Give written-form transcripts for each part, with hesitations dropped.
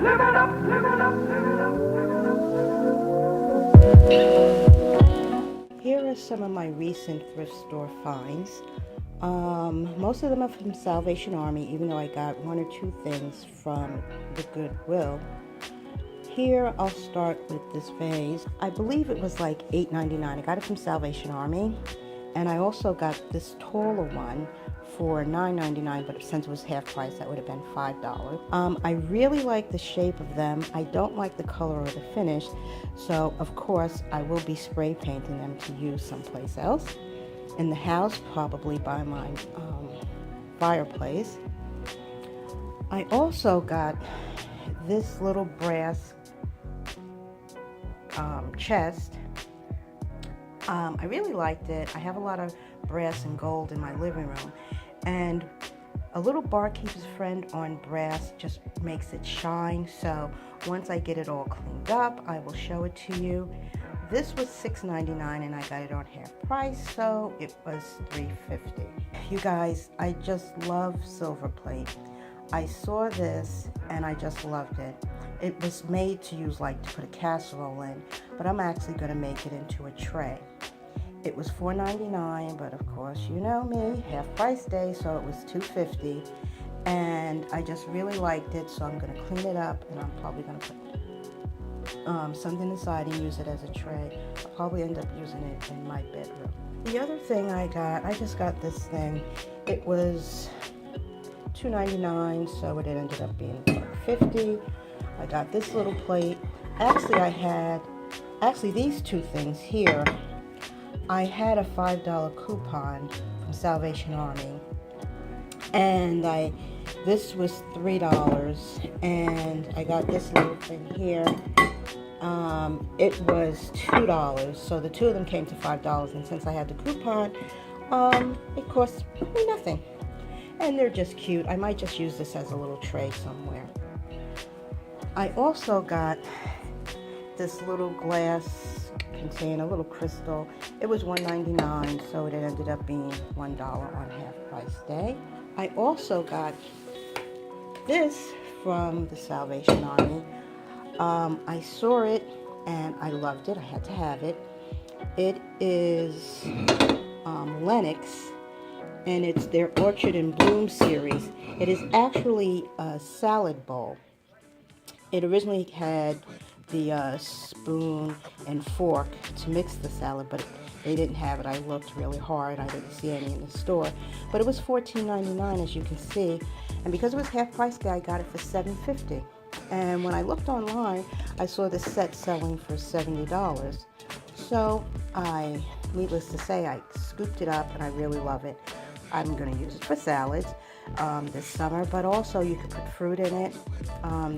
Here are some of my recent thrift store finds. Most of them are from Salvation Army, even though I got one or two things from the Goodwill. Here, I'll start with this vase. I believe it was like $8.99. I got it from Salvation Army. And I also got this taller one for $9.99, but since it was half price, that would have been $5. I really like the shape of them. I don't like the color or the finish, so of course I will be spray painting them to use someplace else. In the house, probably by my fireplace. I also got this little brass chest. I really liked it. I have a lot of brass and gold in my living room, and a little barkeeper's friend on brass just makes it shine. So once I get it all cleaned up, I will show it to you. This was $6.99 and I got it on half price, so it was $3.50. You guys, I just love silver plate. I saw this and I just loved it. It was made to use like to put a casserole in, but I'm actually going to make it into a tray. It was $4.99, but of course, you know me, half price day, so it was $2.50. And I just really liked it, so I'm going to clean it up, and I'm probably going to put something inside and use it as a tray. I'll probably end up using it in my bedroom. The other thing I just got this thing. It was $2.99, so it ended up being $50. I got this little plate. Actually these two things here. I had a $5 coupon from Salvation Army, and this was $3, and I got this little thing here. It was $2, so the two of them came to $5, and since I had the coupon, it cost me nothing. And they're just cute. I might just use this as a little tray somewhere. I also got this little glass container, a little crystal. It was $1.99, so it ended up being $1 on half price day. I also got this from the Salvation Army. I saw it and I loved it. I had to have it. It is Lenox, and it's their Orchard and Bloom series. It is actually a salad bowl. It originally had the spoon and fork to mix the salad, but they didn't have it. I looked really hard. I didn't see any in the store, but it was $14.99, as you can see, and because it was half price day, I got it for $7.50. And when I looked online, I saw this set selling for $70. So needless to say, I scooped it up, and I really love it. I'm going to use it for salads this summer, but also you could put fruit in it.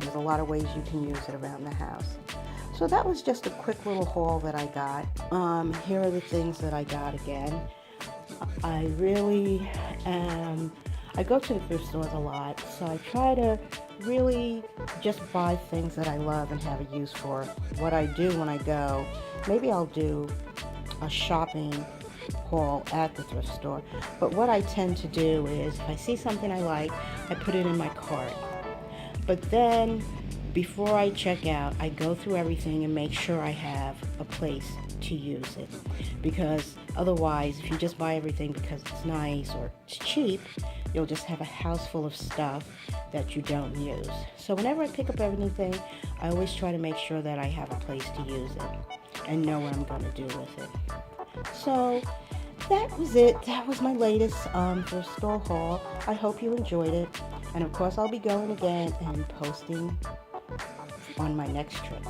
There's a lot of ways you can use it around the house. So that was just a quick little haul that I got. Here are the things that I got again. I really I go to the thrift stores a lot, so I try to really just buy things that I love and have a use for. What I do when I go, maybe I'll do a shopping haul at the thrift store, but what I tend to do is if I see something I like, I put it in my cart. But then before I check out, I go through everything and make sure I have a place to use it, because otherwise if you just buy everything because it's nice or it's cheap, you'll just have a house full of stuff that you don't use. So whenever I pick up anything, I always try to make sure that I have a place to use it and know what I'm going to do with it. So that was it. That was my latest thrift store haul. I hope you enjoyed it. And of course, I'll be going again and posting on my next trip.